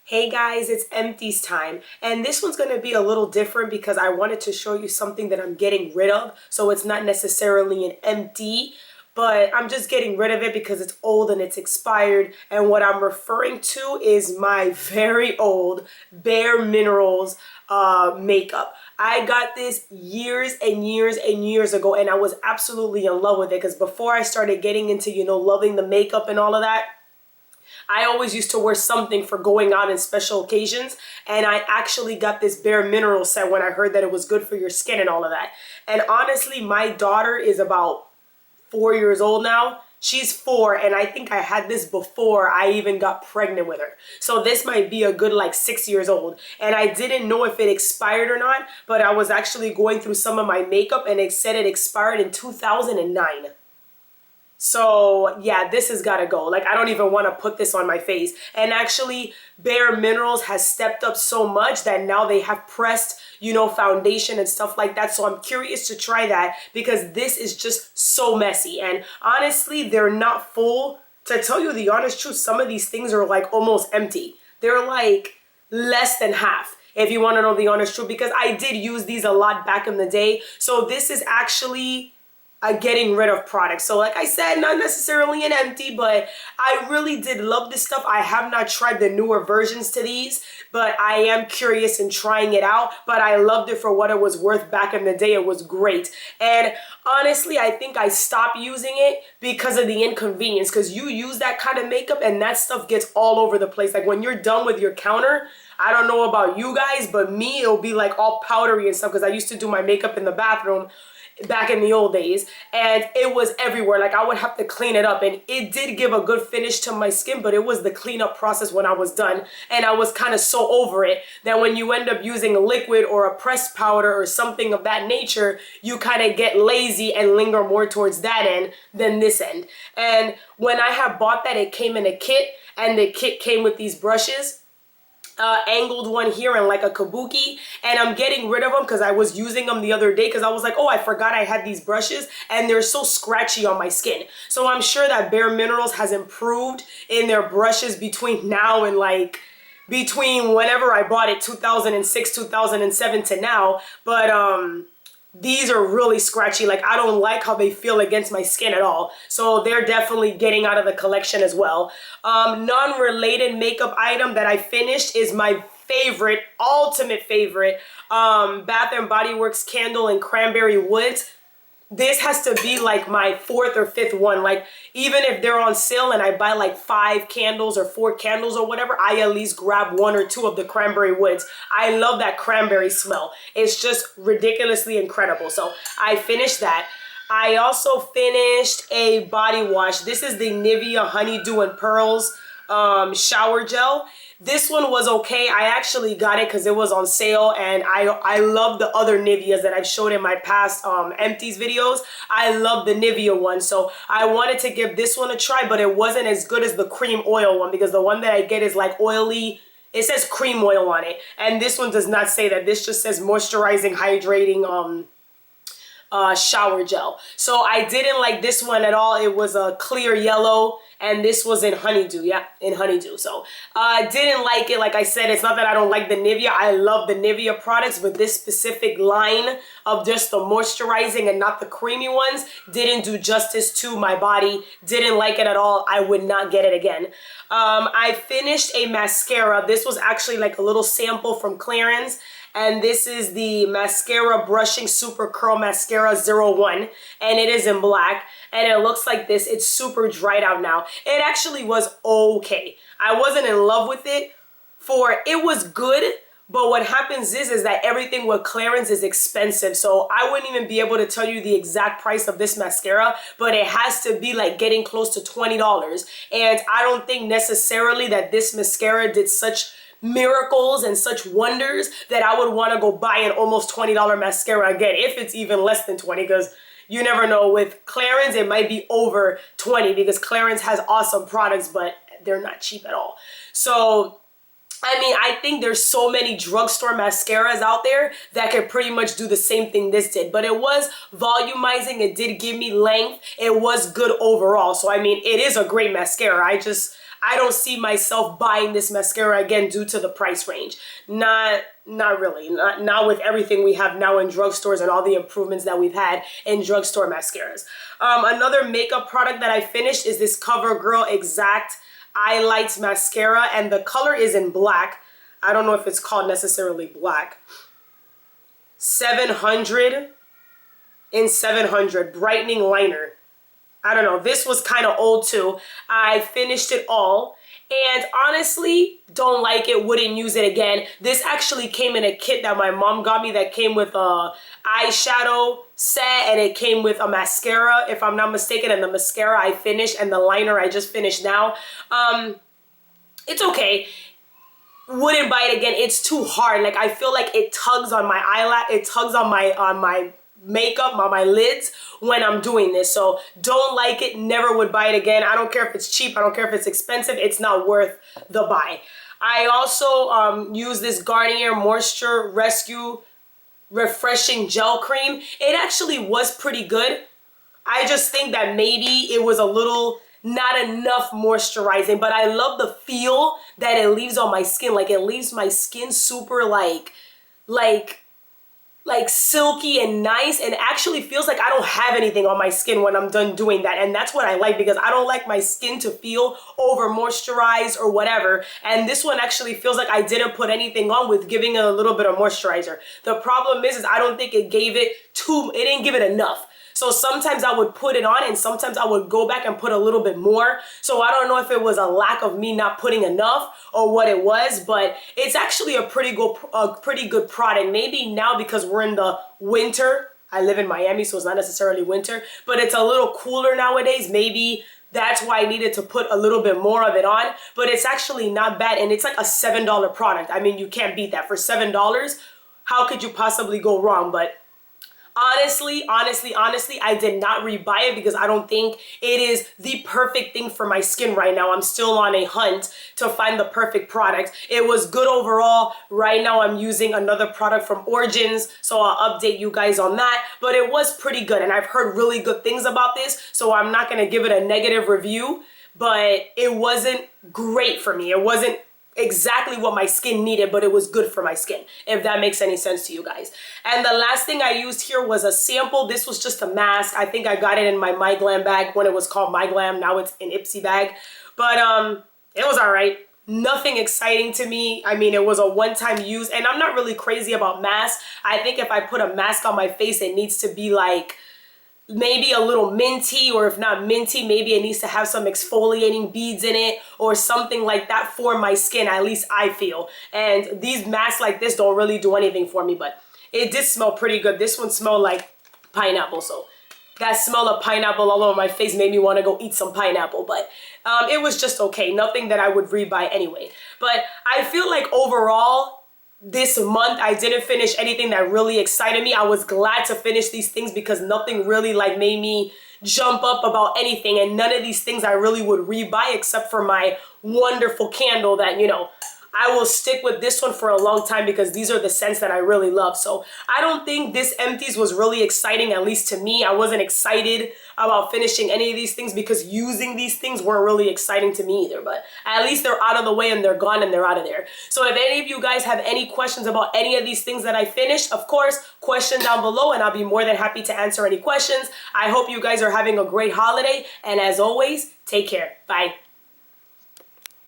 Hey guys, it's Empties time, and this one's going to be a little different because I wanted to show you something that I'm getting rid of. So it's not necessarily an empty, but I'm just getting rid of it because it's old and it's expired. And what I'm referring to is my very old Bare Minerals makeup. I got this years and years and years ago, and I was absolutely in love with it because before I started getting into, loving the makeup and all of that, I always used to wear something for going out in special occasions, and I actually got this Bare Mineral set when I heard that it was good for your skin and all of that. And honestly, my daughter is about 4 years old now. She's 4, and I think I had this before I even got pregnant with her. So this might be a good like 6 years old. And I didn't know if it expired or not, but I was actually going through some of my makeup and it said it expired in 2009. So yeah, this has got to go. Like, I don't even want to put this on my face. And actually, Bare Minerals has stepped up so much that now they have pressed, foundation and stuff like that. So I'm curious to try that because this is just so messy. And honestly, they're not full. To tell you the honest truth, some of these things are like almost empty. They're like less than half, if you want to know the honest truth, because I did use these a lot back in the day. So this is actually getting rid of products. So like I said, not necessarily an empty, but I really did love this stuff. I have not tried the newer versions to these, but I am curious in trying it out. But I loved it for what it was worth back in the day. It was great. And honestly, I think I stopped using it because of the inconvenience, because you use that kind of makeup and that stuff gets all over the place. Like when you're done with your counter, I don't know about you guys, but me, it'll be like all powdery and stuff because I used to do my makeup in the bathroom back in the old days, and it was everywhere. Like I would have to clean it up, and it did give a good finish to my skin, but it was the cleanup process when I was done, and I was kind of so over it that when you end up using a liquid or a pressed powder or something of that nature, you kind of get lazy and linger more towards that end than this end. And when I had bought that, it came in a kit, and the kit came with these brushes, angled one here and like a kabuki, and I'm getting rid of them because I was using them the other day because I was like, oh, I forgot I had these brushes and they're so scratchy on my skin. So I'm sure that Bare Minerals has improved in their brushes between now and like between whenever I bought it, 2006, 2007 to now. But these are really scratchy. Like I don't like how they feel against my skin at all. So they're definitely getting out of the collection as well. Non-related makeup item that I finished is my favorite, ultimate favorite, Bath and Body Works candle in Cranberry Woods. This has to be like my fourth or fifth one. Like even if they're on sale and I buy like 5 candles or 4 candles or whatever, I at least grab 1 or 2 of the Cranberry Woods. I love that cranberry smell. It's just ridiculously incredible. So I finished that. I also finished a body wash. This is the Nivea Honeydew and Pearls shower gel. This one was okay. I actually got it because it was on sale, and I love the other Niveas that I've showed in my past Empties videos. I love the Nivea one, so I wanted to give this one a try, but it wasn't as good as the cream oil one because the one that I get is like oily. It says cream oil on it, and this one does not say that. This just says moisturizing, hydrating shower gel. So I didn't like this one at all. It was a clear yellow, and this was in honeydew. Yeah, in honeydew. So I didn't like it. Like I said, it's not that I don't like the Nivea. I love the Nivea products, but this specific line of just the moisturizing and not the creamy ones didn't do justice to my body. Didn't like it at all. I would not get it again. I finished a mascara. This was actually like a little sample from Clarins. And this is the Mascara Brushing Super Curl Mascara 01. And it is in black. And it looks like this. It's super dried out now. It actually was okay. I wasn't in love with it. It was good. But what happens is that everything with Clarins is expensive. So I wouldn't even be able to tell you the exact price of this mascara. But it has to be like getting close to $20. And I don't think necessarily that this mascara did such miracles and such wonders that I would want to go buy an almost $20 mascara again, if it's even less than 20, because you never know. With Clarins, it might be over 20 because Clarins has awesome products, but they're not cheap at all. So I mean, I think there's so many drugstore mascaras out there that could pretty much do the same thing this did. But it was volumizing. It did give me length. It was good overall. So, I mean, it is a great mascara. I don't see myself buying this mascara again due to the price range. Not really. Not with everything we have now in drugstores and all the improvements that we've had in drugstore mascaras. Another makeup product that I finished is this CoverGirl Eaxct Eyelights mascara, and the color is in black. I don't know if it's called necessarily black. 700 in 700 brightening liner. I don't know, this was kind of old too. I finished it all and honestly don't like it, wouldn't use it again. This actually came in a kit that my mom got me that came with a eyeshadow set, and it came with a mascara if I'm not mistaken, and the mascara I finished and the liner I just finished now. It's okay. Wouldn't buy it again. It's too hard. Like, I feel like it tugs on my eyelash, it tugs on my makeup, on my lids when I'm doing this. So don't like it, never would buy it again. I don't care if it's cheap, I don't care if it's expensive, it's not worth the buy. I also use this Garnier Moisture Rescue Refreshing Gel Cream. It actually was pretty good. I just think that maybe it was a little not enough moisturizing, but I love the feel that it leaves on my skin. Like, it leaves my skin super like silky and nice, and actually feels like I don't have anything on my skin when I'm done doing that. And that's what I like, because I don't like my skin to feel over moisturized or whatever. And this one actually feels like I didn't put anything on with giving it a little bit of moisturizer. The problem is I don't think it didn't give it enough. So sometimes I would put it on and sometimes I would go back and put a little bit more. So I don't know if it was a lack of me not putting enough or what it was, but it's actually a pretty good product. Maybe now because we're in the winter, I live in Miami, so it's not necessarily winter, but it's a little cooler nowadays. Maybe that's why I needed to put a little bit more of it on, but it's actually not bad. And it's like a $7 product. I mean, you can't beat that. For $7, how could you possibly go wrong? But honestly, I did not rebuy it because I don't think it is the perfect thing for my skin right now. I'm still on a hunt to find the perfect product. It was good overall. Right now I'm using another product from Origins, so I'll update you guys on that. But it was pretty good, and I've heard really good things about this, so I'm not going to give it a negative review, but it wasn't great for me. It wasn't exactly what my skin needed, but it was good for my skin, if that makes any sense to you guys. And the last thing I used here was a sample. This was just a mask. I think I got it in my My Glam bag when it was called My Glam. Now it's an Ipsy bag, but it was all right. Nothing exciting to me. I mean, it was a one-time use, and I'm not really crazy about masks. I think if I put a mask on my face, it needs to be like maybe a little minty, or if not minty, maybe it needs to have some exfoliating beads in it or something like that for my skin, at least I feel. And these masks like this don't really do anything for me, but it did smell pretty good. This one smelled like pineapple, so that smell of pineapple all over my face made me want to go eat some pineapple, but it was just okay. Nothing that I would rebuy anyway. But I feel like overall, this month I didn't finish anything that really excited me. I was glad to finish these things because nothing really like made me jump up about anything, and none of these things I really would rebuy except for my wonderful candle that, you know, I will stick with this one for a long time because these are the scents that I really love. So I don't think this Empties was really exciting, at least to me. I wasn't excited about finishing any of these things because using these things weren't really exciting to me either. But at least they're out of the way and they're gone and they're out of there. So if any of you guys have any questions about any of these things that I finished, of course, question down below and I'll be more than happy to answer any questions. I hope you guys are having a great holiday, and as always, take care. Bye.